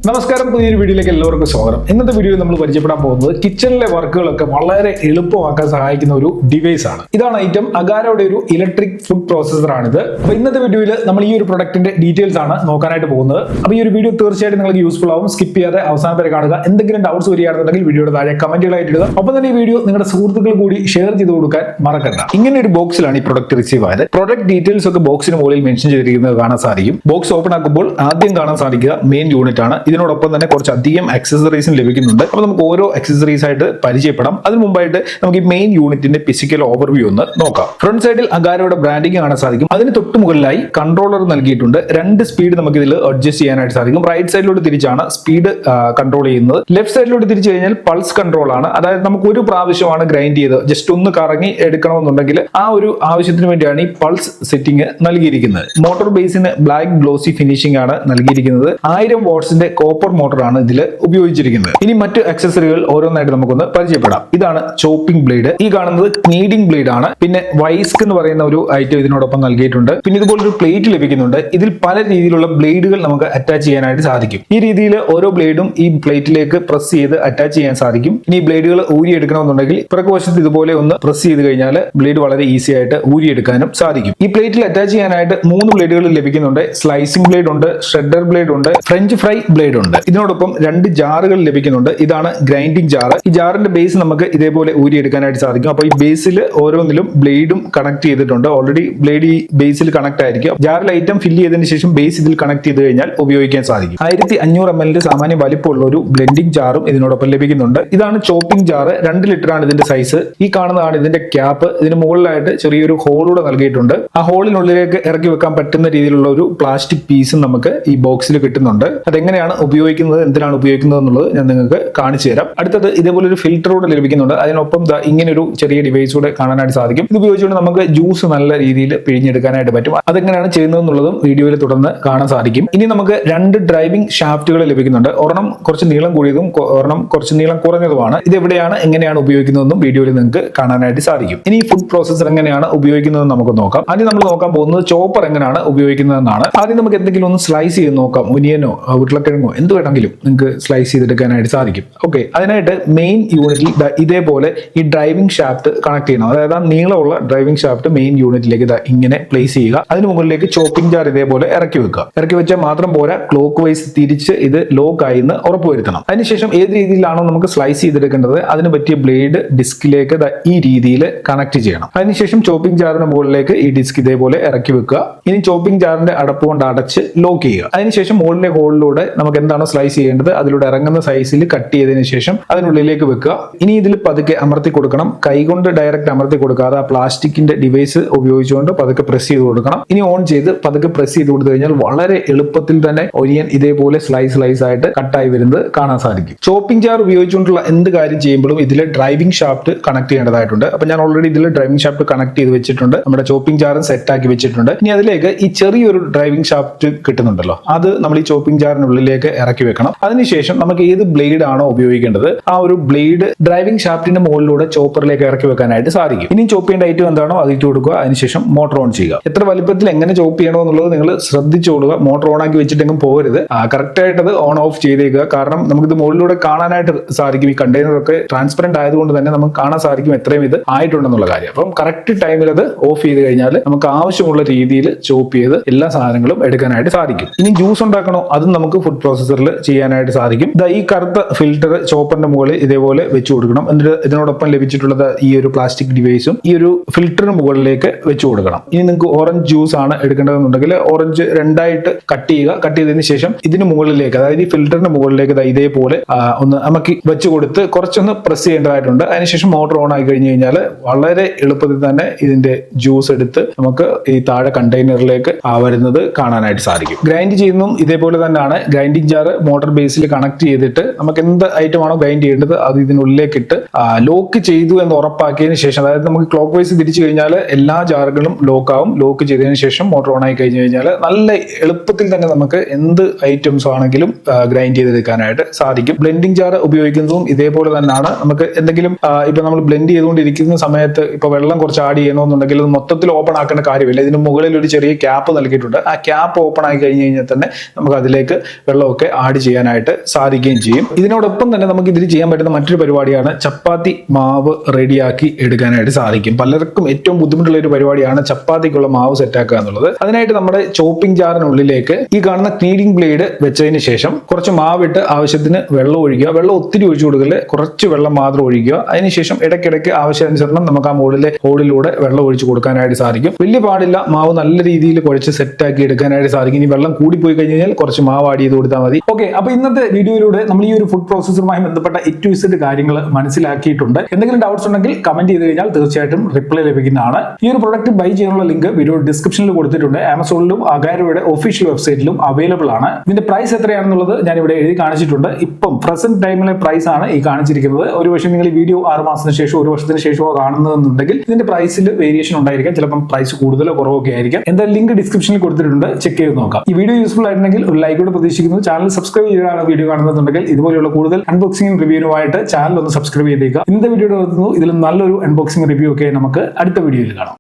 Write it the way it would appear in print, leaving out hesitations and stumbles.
നമസ്കാരം, പുതിയൊരു വീഡിയോയിലേക്ക് എല്ലാവർക്കും സ്വാഗതം. ഇന്നത്തെ വീഡിയോയിൽ നമ്മൾ പരിചയപ്പെടാൻ പോകുന്നത് കിച്ചണിലെ വർക്കുകളൊക്കെ വളരെ എളുപ്പമാക്കാൻ സഹായിക്കുന്ന ഒരു ഡിവൈസ് ആണ്. ഇതാണ് ഐറ്റം അഗാരോയുടെ ഒരു ഇലക്ട്രിക് ഫുഡ് പ്രോസസർ ആണിത്. അപ്പോൾ ഇന്നത്തെ വീഡിയോയിൽ നമ്മൾ ഈ ഒരു പ്രൊഡക്റ്റിന്റെ ഡീറ്റെയിൽസ് ആണ് നോക്കാനായിട്ട് പോകുന്നത്. അപ്പോൾ ഈ ഒരു വീഡിയോ തീർച്ചയായിട്ടും നിങ്ങൾക്ക് യൂസ്ഫുൾ ആവും. സ്കിപ്പ് ചെയ്യാതെ അവസാനം വരെ കാണുക. എന്തെങ്കിലും ഡൗട്ട്സ് വരികയാണെന്നുണ്ടെങ്കിൽ വീഡിയോയുടെ താഴെ കമന്റുകളായിട്ട് ഇടുക. ഒപ്പം തന്നെ ഈ വീഡിയോ നിങ്ങളുടെ സുഹൃത്തുക്കൾ കൂടി ഷെയർ ചെയ്ത് കൊടുക്കാൻ മറക്കണ്ട. ഇങ്ങനെ ഒരു ബോക്സിലാണ് ഈ പ്രൊഡക്റ്റ് റിസീവ് ആയത്. പ്രൊഡക്റ്റ് ഡീറ്റെയിൽസ് ഒക്കെ ബോക്സിന് മുകളിൽ മെൻഷൻ ചെയ്തിരിക്കുന്നത് കാണാൻ സാധിക്കും. ബോക്സ് ഓപ്പൺ ആക്കുമ്പോൾ ആദ്യം കാണാൻ സാധിക്കുക മെയിൻ യൂണിറ്റ് ആണ്. ഇതിനോടൊപ്പം തന്നെ കുറച്ച് അധികം ആക്സസറീസും ലഭിക്കുന്നുണ്ട്. അപ്പോൾ നമുക്ക് ഓരോ ആക്സസറീസ് ആയിട്ട് പരിചയപ്പെടാം. അതിന് മുമ്പായിട്ട് നമുക്ക് ഈ മെയിൻ യൂണിറ്റിന്റെ ഫിസിക്കൽ ഓവർവ്യൂ ഒന്ന് നോക്കാം. ഫ്രണ്ട് സൈഡിൽ അഗാരോയുടെ ബ്രാൻഡിംഗ് കാണാൻ സാധിക്കും. അതിന് തൊട്ട് മുകളിലായി കൺട്രോളർ നൽകിയിട്ടുണ്ട്. 2 സ്പീഡ് നമുക്ക് ഇതിൽ അഡ്ജസ്റ്റ് ചെയ്യാനായിട്ട് സാധിക്കും. റൈറ്റ് സൈഡിലോട്ട് തിരിച്ചാണ് സ്പീഡ് കൺട്രോൾ ചെയ്യുന്നത്. ലെഫ്റ്റ് സൈഡിലോട്ട് തിരിച്ചു കഴിഞ്ഞാൽ പൾസ് കൺട്രോൾ ആണ്. അതായത് നമുക്ക് ഒരു പ്രാവശ്യമാണ് ഗ്രൈൻഡ് ചെയ്ത് ജസ്റ്റ് ഒന്ന് കറങ്ങി എടുക്കണമെന്നുണ്ടെങ്കിൽ ആ ഒരു ആവശ്യത്തിന് വേണ്ടിയാണ് ഈ പൾസ് സെറ്റിംഗ് നൽകിയിരിക്കുന്നത്. മോട്ടോർ ബേസിന് ബ്ലാക്ക് ഗ്ലോസി ഫിനിഷിംഗ് ആണ് നൽകിയിരിക്കുന്നത്. 1000 വാട്ട്സിന്റെ കോപ്പർ മോട്ടറാണ് ഇതിൽ ഉപയോഗിച്ചിരിക്കുന്നത്. ഇനി മറ്റ് ആക്സസറികൾ ഓരോന്നായിട്ട് നമുക്കൊന്ന് പരിചയപ്പെടാം. ഇതാണ് ചോപ്പിംഗ് ബ്ലേഡ്. ഈ കാണുന്നത് നീഡിംഗ് ബ്ലേഡ് ആണ്. പിന്നെ വൈസ്ക് എന്ന് പറയുന്ന ഒരു ഐറ്റം ഇതിനോടൊപ്പം നൽകിയിട്ടുണ്ട്. പിന്നെ ഇതുപോലൊരു പ്ലേറ്റ് ലഭിക്കുന്നുണ്ട്. ഇതിൽ പല രീതിയിലുള്ള ബ്ലേഡുകൾ നമുക്ക് അറ്റാച്ച് ചെയ്യാനായിട്ട് സാധിക്കും. ഈ രീതിയിൽ ഓരോ ബ്ലേഡും ഈ പ്ലേറ്റിലേക്ക് പ്രസ് ചെയ്ത് അറ്റാച്ച് ചെയ്യാൻ സാധിക്കും. ഇനി ബ്ലേഡുകൾ ഊരിയെടുക്കണമെന്നുണ്ടെങ്കിൽ പിറകുവശത്ത് ഇതുപോലെ ഒന്ന് പ്രസ് ചെയ്ത് കഴിഞ്ഞാൽ ബ്ലേഡ് വളരെ ഈസി ആയിട്ട് ഊരിയെടുക്കാനും സാധിക്കും. ഈ പ്ലേറ്റിൽ അറ്റാച്ച് ചെയ്യാനായിട്ട് 3 ബ്ലേഡുകൾ ലഭിക്കുന്നുണ്ട്. സ്ലൈസിംഗ് ബ്ലേഡ് ഉണ്ട്, ഷ്രെഡർ ബ്ലേഡ് ഉണ്ട്, ഫ്രഞ്ച് ഫ്രൈ ബ്ലേഡ് ഉണ്ട്. ഇതിനോടൊപ്പം 2 ജാറുകൾ ലഭിക്കുന്നുണ്ട്. ഇതാണ് ഗ്രൈൻഡിംഗ് ജാർ. ഈ ജാറിന്റെ ബേസ് നമുക്ക് ഇതേപോലെ ഊരിയെടുക്കാനായിട്ട് സാധിക്കും. അപ്പോൾ ഈ ബേസിൽ ഓരോന്നിലും ബ്ലേഡും കണക്ട് ചെയ്തിട്ടുണ്ട്. ഓൾറെഡി ബ്ലേഡ് ഈ ബേസിൽ കണക്ട് ആയിരിക്കും. ജാറിൽ ഐറ്റം ഫില്ല് ചെയ്തതിനു ശേഷം ബേസ് ഇതിൽ കണക്ട് ചെയ്ത് കഴിഞ്ഞാൽ ഉപയോഗിക്കാൻ സാധിക്കും. 1500 ml സാമാന്യ വലിപ്പമുള്ള ഒരു ബ്ലെൻഡിംഗ് ജാറും ഇതിനോടൊപ്പം ലഭിക്കുന്നുണ്ട്. ഇതാണ് ചോപ്പിംഗ് ജാർ. 2 ലിറ്റർ ആണ് ഇതിന്റെ സൈസ്. ഈ കാണുന്നതാണ് ഇതിന്റെ ക്യാപ്പ്. ഇതിന് മുകളിലായിട്ട് ചെറിയൊരു ഹോളൂടെ നൽകിയിട്ടുണ്ട്. ആ ഹോളിനുള്ളിലേക്ക് ഇറക്കി വെക്കാൻ പറ്റുന്ന രീതിയിലുള്ള ഒരു പ്ലാസ്റ്റിക് പീസും നമുക്ക് ഈ ബോക്സിൽ കിട്ടുന്നുണ്ട്. അതെങ്ങനെയാണ് ഉപയോഗിക്കുന്നത്, എന്തിനാണ് ഉപയോഗിക്കുന്നത് എന്നുള്ളത് ഞാൻ നിങ്ങൾക്ക് കാണിച്ചു തരാം. അടുത്തത് ഇതേപോലെ ഒരു ഫിൽറ്റർ കൂടെ ലഭിക്കുന്നുണ്ട്. അതിനൊപ്പം ഇങ്ങനെ ഒരു ചെറിയ ഡിവൈസ് കൂടെ കാണാനായിട്ട് സാധിക്കും. ഇത് ഉപയോഗിച്ചുകൊണ്ട് നമുക്ക് ജ്യൂസ് നല്ല രീതിയിൽ പിഴിഞ്ഞെടുക്കാനായിട്ട് പറ്റും. അതെങ്ങനെയാണ് ചെയ്യുന്നത് എന്നുള്ളതും വീഡിയോയിൽ തുടർന്ന് കാണാൻ സാധിക്കും. ഇനി നമുക്ക് 2 ഡ്രൈവിംഗ് ഷാഫ്റ്റുകൾ ലഭിക്കുന്നുണ്ട്. ഒരെണ്ണം കുറച്ച് നീളം കൂടിയതും ഒരെണ്ണം കുറച്ച് നീളം കുറഞ്ഞതുമാണ്. ഇത് എവിടെയാണ് എങ്ങനെയാണ് ഉപയോഗിക്കുന്നതെന്നും വീഡിയോയിൽ നിങ്ങൾക്ക് കാണാനായിട്ട് സാധിക്കും. ഇനി ഫുഡ് പ്രോസസർ എങ്ങനെയാണ് ഉപയോഗിക്കുന്നതെന്ന് നമുക്ക് നോക്കാം. ആദ്യം നമ്മൾ നോക്കാൻ പോകുന്നത് ചോപ്പർ എങ്ങനെയാണ് ഉപയോഗിക്കുന്നതെന്നാണ്. ആദ്യം നമുക്ക് എന്തെങ്കിലും ഒന്ന് സ്ലൈസ് ചെയ്ത് നോക്കാം. ഒനിയനോ ഉരുളക്കിഴങ്ങോ എന്ത് വേണമെങ്കിലും നിങ്ങൾക്ക് സ്ലൈസ് ചെയ്തെടുക്കാനായിട്ട് സാധിക്കും. ഓക്കെ, അതിനായിട്ട് മെയിൻ യൂണിറ്റിൽ ഇതേപോലെ ഈ ഡ്രൈവിംഗ് ഷാഫ്റ്റ് കണക്ട് ചെയ്യണം. അതായത് ആ നീളമുള്ള ഡ്രൈവിംഗ് ഷാഫ്റ്റ് മെയിൻ യൂണിറ്റിലേക്ക് ഇങ്ങനെ പ്ലേസ് ചെയ്യുക. അതിന് മുകളിലേക്ക് ചോപ്പിംഗ് ജാർ ഇതേപോലെ ഇറക്കി വെക്കുക. ഇറക്കി വെച്ചാൽ മാത്രം പോരാ, ക്ലോക്ക് വൈസ് തിരിച്ച് ഇത് ലോക്ക് ആയി എന്ന് ഉറപ്പുവരുത്തണം. അതിനുശേഷം ഏത് രീതിയിലാണോ നമുക്ക് സ്ലൈസ് ചെയ്തെടുക്കേണ്ടത് അതിന് പറ്റിയ ബ്ലേഡ് ഡിസ്കിലേക്ക് ഈ രീതിയിൽ കണക്ട് ചെയ്യണം. അതിനുശേഷം ചോപ്പിംഗ് ജാറിന് മുകളിലേക്ക് ഈ ഡിസ്ക് ഇതേപോലെ ഇറക്കി വെക്കുക. ഇനി ചോപ്പിംഗ് ജാറിന്റെ അടപ്പ് കൊണ്ട് അടച്ച് ലോക്ക് ചെയ്യുക. അതിനുശേഷം മുകളിലെ ഹോളിലൂടെ നമുക്ക് എന്താണോ സ്ലൈസ് ചെയ്യേണ്ടത് അതിലൂടെ ഇറങ്ങുന്ന സൈസിൽ കട്ട് ചെയ്തതിനു ശേഷം അതിനുള്ളിലേക്ക് വെക്കുക. ഇനി ഇതിൽ പതുക്കെ അമർത്തി കൊടുക്കണം. കൈകൊണ്ട് ഡയറക്റ്റ് അമർത്തി കൊടുക്കാതെ ആ പ്ലാസ്റ്റിക്കിന്റെ ഡിവൈസ് ഉപയോഗിച്ചുകൊണ്ട് പതുക്കെ പ്രസ് ചെയ്ത് കൊടുക്കണം. ഇനി ഓൺ ചെയ്ത് പതുക്കെ പ്രസ് ചെയ്ത് കൊടുത്തു കഴിഞ്ഞാൽ വളരെ എളുപ്പത്തിൽ തന്നെ ഒനിയൻ ഇതേപോലെ സ്ലൈസ് ആയിട്ട് കട്ടായി വരുന്നത് കാണാൻ സാധിക്കും. ചോപ്പിംഗ് ജാർ ഉപയോഗിച്ചുകൊണ്ടുള്ള എന്ത് കാര്യം ചെയ്യുമ്പോഴും ഇതിൽ ഡ്രൈവിംഗ് ഷാഫ്റ്റ് കണക്ട് ചെയ്യേണ്ടതായിട്ടുണ്ട്. അപ്പൊ ഞാൻ ഓൾറെഡി ഇതിൽ ഡ്രൈവിംഗ് ഷാഫ്റ്റ് കണക്ട് ചെയ്ത് വെച്ചിട്ടുണ്ട്. നമ്മുടെ ചോപ്പിംഗ് ജാറും സെറ്റ് ആക്കി വെച്ചിട്ടുണ്ട്. ഇനി അതിലേക്ക് ഈ ചെറിയൊരു ഡ്രൈവിംഗ് ഷാഫ്റ്റ് കിട്ടുന്നുണ്ടല്ലോ, അത് നമ്മൾ ഈ ചോപ്പിംഗ് ജാറിനുള്ളിലേക്ക് ഇറക്കി വെക്കണം. അതിനുശേഷം നമുക്ക് ഏത് ബ്ലേഡ് ആണോ ഉപയോഗിക്കേണ്ടത് ആ ഒരു ബ്ലേഡ് ഡ്രൈവിംഗ് ഷാഫ്റ്റിന്റെ മുകളിലൂടെ ചോപ്പറിലേക്ക് ഇറക്കി വെക്കാനായിട്ട് സാധിക്കും. ഇനി ചോപ്പ് ചെയ്യേണ്ട ഐറ്റം എന്താണോ അത് ഇട്ട് കൊടുക്കുക. അതിനുശേഷം മോട്ടർ ഓൺ ചെയ്യുക. എത്ര വലിപ്പത്തിൽ എങ്ങനെ ചോപ്പ് ചെയ്യണോ എന്നുള്ളത് നിങ്ങൾ ശ്രദ്ധിച്ചോളുക. മോട്ടർ ഓൺ ആക്കി വെച്ചിട്ടെങ്കിലും പോകരുത്. കറക്റ്റ് ആയിട്ട് അത് ഓൺ ഓഫ് ചെയ്തേക്കുക. കാരണം നമുക്കിത് മുകളിലൂടെ കാണാനായിട്ട് സാധിക്കും. ഈ കണ്ടെയ്നറൊക്കെ ട്രാൻസ്പെറന്റ് ആയതുകൊണ്ട് തന്നെ നമുക്ക് കാണാൻ സാധിക്കും എത്രയും ഇത് ആയിട്ടുണ്ടെന്നുള്ള കാര്യം. അപ്പം കറക്റ്റ് ടൈമിൽ അത് ഓഫ് ചെയ്ത് കഴിഞ്ഞാൽ നമുക്ക് ആവശ്യമുള്ള രീതിയിൽ ചോപ്പ് ചെയ്ത് എല്ലാ സാധനങ്ങളും എടുക്കാനായിട്ട് സാധിക്കും. ഇനി ജ്യൂസ് ഉണ്ടാക്കണോ അതും നമുക്ക് ഫുഡ് പ്രോസസറിൽ ചെയ്യാനായിട്ട് സാധിക്കും. ഈ കറുത്ത ഫിൽറ്റർ ചോപ്പറിന്റെ മുകളിൽ ഇതേപോലെ വെച്ച് കൊടുക്കണം. എന്നിട്ട് ഇതിനോടൊപ്പം ലഭിച്ചിട്ടുള്ളത് ഈ ഒരു പ്ലാസ്റ്റിക് ഡിവൈസും ഈ ഒരു ഫിൽറ്ററിന് മുകളിലേക്ക് വെച്ച് കൊടുക്കണം. ഇനി നിങ്ങൾക്ക് ഓറഞ്ച് ജ്യൂസ് ആണ് എടുക്കേണ്ടതെന്നുണ്ടെങ്കിൽ ഓറഞ്ച് 2ആയിട്ട് കട്ട് ചെയ്യുക. കട്ട് ചെയ്തതിനു ശേഷം ഇതിന് മുകളിലേക്ക്, അതായത് ഈ ഫിൽറ്ററിന് മുകളിലേക്ക് ഇതേപോലെ ഒന്ന് നമുക്ക് വെച്ച് കൊടുത്ത് കുറച്ചൊന്ന് പ്രസ് ചെയ്യേണ്ടതായിട്ടുണ്ട്. അതിനുശേഷം മോട്ടർ ഓൺ ആയി കഴിഞ്ഞു കഴിഞ്ഞാൽ വളരെ എളുപ്പത്തിൽ തന്നെ ഇതിന്റെ ജ്യൂസ് എടുത്ത് നമുക്ക് ഈ താഴെ കണ്ടെയ്നറിലേക്ക് വരുന്നത് കാണാനായിട്ട് സാധിക്കും. ഗ്രൈൻഡ് ചെയ്യുന്നതും ഇതേപോലെ തന്നെയാണ്. ഗ്രൈൻഡിംഗ് ജാർ മോട്ടോർ ബേസിൽ കണക്ട് ചെയ്തിട്ട് നമുക്ക് എന്ത് ഐറ്റം ആണോ ഗ്രൈൻഡ് ചെയ്യേണ്ടത് അത് ഇതിനുള്ളിലേക്ക് ഇട്ട് ലോക്ക് ചെയ്തു എന്ന് ഉറപ്പാക്കിയതിനു ശേഷം, അതായത് നമുക്ക് ക്ലോക്ക് വൈസ് തിരിച്ചു കഴിഞ്ഞാൽ എല്ലാ ജാറുകളും ലോക്ക് ആവും. ലോക്ക് ചെയ്തതിനു ശേഷം മോട്ടോർ ഓൺ ആയി കഴിഞ്ഞു കഴിഞ്ഞാൽ നല്ല എളുപ്പത്തിൽ തന്നെ നമുക്ക് എന്ത് ഐറ്റംസ് ആണെങ്കിലും ഗ്രൈൻഡ് ചെയ്തെടുക്കാനായിട്ട് സാധിക്കും. ബ്ലെൻഡിംഗ് ജാർ ഉപയോഗിക്കുന്നതും ഇതേപോലെ തന്നെയാണ്. നമുക്ക് എന്തെങ്കിലും ഇപ്പൊ നമ്മൾ ബ്ലെൻഡ് ചെയ്തുകൊണ്ടിരിക്കുന്ന സമയത്ത് ഇപ്പൊ വെള്ളം കുറച്ച് ആഡ് ചെയ്യണമെന്നുണ്ടെങ്കിൽ അത് മൊത്തത്തിൽ ഓപ്പൺ ആക്കേണ്ട കാര്യമില്ല. ഇതിന് മുകളിൽ ഒരു ചെറിയ ക്യാപ്പ് നൽകിയിട്ടുണ്ട്. ആ ക്യാപ്പ് ഓപ്പൺ ആയി കഴിഞ്ഞ് കഴിഞ്ഞാൽ തന്നെ നമുക്ക് അതിലേക്ക് വെള്ളമൊക്കെ ഒക്കെ ആഡ് ചെയ്യാനായിട്ട് സാധിക്കുകയും ചെയ്യും. ഇതിനോടൊപ്പം തന്നെ നമുക്ക് ഇതിൽ ചെയ്യാൻ പറ്റുന്ന മറ്റൊരു പരിപാടിയാണ് ചപ്പാത്തി മാവ് റെഡിയാക്കി എടുക്കാനായിട്ട് സാധിക്കും. പലർക്കും ഏറ്റവും ബുദ്ധിമുട്ടുള്ള ഒരു പരിപാടിയാണ് ചപ്പാത്തിക്കുള്ള മാവ് സെറ്റാക്കുക എന്നുള്ളത്. അതിനായിട്ട് നമ്മുടെ ചോപ്പിംഗ് ജാറിനുള്ളിലേക്ക് ഈ കാണുന്ന ക്നീഡിംഗ് ബ്ലേഡ് വെച്ചതിന് ശേഷം കുറച്ച് മാവിട്ട് ആവശ്യത്തിന് വെള്ളം ഒഴിക്കുക. വെള്ളം ഒത്തിരി ഒഴിച്ചു കൊടുക്കല്, കുറച്ച് വെള്ളം മാത്രം ഒഴിക്കുക. അതിനുശേഷം ഇടയ്ക്കിടയ്ക്ക് ആവശ്യാനുസരണം നമുക്ക് ആ മുകളിലെ ഹോളിലൂടെ വെള്ളം ഒഴിച്ചു കൊടുക്കാനായിട്ട് സാധിക്കും. വലിയ പാടില്ല, മാവ് നല്ല രീതിയിൽ കുഴച്ച് സെറ്റാക്കി എടുക്കാനായിട്ട് സാധിക്കും. ഇനി വെള്ളം കൂടിപ്പോയി കഴിഞ്ഞാൽ കുറച്ച് മാവ് ആഡ് ചെയ്ത് കൊടുത്താൽ മതി. ഓക്കെ, അപ്പൊ ഇന്നത്തെ വീഡിയോയിലൂടെ നമ്മൾ ഈ ഒരു ഫുഡ് പ്രോസസ്സറുമായി ബന്ധപ്പെട്ട A-Z കാര്യങ്ങൾ മനസ്സിലാക്കിയിട്ടുണ്ട്. എന്തെങ്കിലും ഡൗട്ട്സ് ഉണ്ടെങ്കിൽ കമന്റ് ചെയ്ത് കഴിഞ്ഞാൽ തീർച്ചയായിട്ടും റിപ്ലൈ ലഭിക്കുന്നതാണ്. ഈ ഒരു പ്രൊഡക്റ്റ് ബൈ ചെയ്യാനുള്ള ലിങ്ക് വീഡിയോ ഡിസ്ക്രിപ്ഷനിൽ കൊടുത്തിട്ടുണ്ട്. ആമസോണിലും അഗാരോയുടെ ഒഫീഷ്യൽ വെബ്സൈറ്റിലും അവൈലബിൾ ആണ്. ഇതിന്റെ പ്രൈസ് എത്രയാണെന്നുള്ളത് ഞാൻ ഇവിടെ എഴുതി കാണിച്ചിട്ടുണ്ട്. ഇപ്പം പ്രസന്റ് ടൈമിലെ പ്രൈസ് ആണ് ഈ കാണിച്ചിരിക്കുന്നത്. ഒരു പക്ഷേ നിങ്ങൾ ഈ വീഡിയോ 6 മാസത്തിന് ശേഷം 1 വർഷത്തിന് ശേഷമോ കാണുന്നതെന്നുണ്ടെങ്കിൽ ഇതിന്റെ പ്രൈസിൽ വേരിയേഷൻ ഉണ്ടായിരിക്കാം. ചിലപ്പം പ്രൈസ് കൂടുതലോ കുറവോ ഒക്കെ ആയിരിക്കാം. എന്തായാലും ലിങ്ക് ഡിസ്ക്രിപ്ഷനിൽ കൊടുത്തിട്ടുണ്ട്, ചെക്ക് ചെയ്ത് നോക്കാം. ഈ വീഡിയോ യൂസ്ഫുൾ ആയിട്ടുണ്ടെങ്കിൽ ഒരു ലൈക്ക് കൂടെ പ്രതീക്ഷിക്കുന്നു. ചാനൽ സബ്സ്ക്രൈബ് ചെയ്താണ് വീഡിയോ കാണുന്നുണ്ടെങ്കിൽ ഇതുപോലെയുള്ള കൂടുതൽ അൺബോക്സിംഗ് റിവ്യൂനുമായിട്ട് ചാനൽ ഒന്ന് സബ്സ്ക്രൈബ് ചെയ്തേക്കുക. ഇന്നത്തെ വീഡിയോ നിർത്തുന്നു. ഇതിൽ നല്ലൊരു അൺബോക്സിംഗ് റിവ്യൂ ഒക്കെ നമുക്ക് അടുത്ത വീഡിയോയിൽ കാണാം.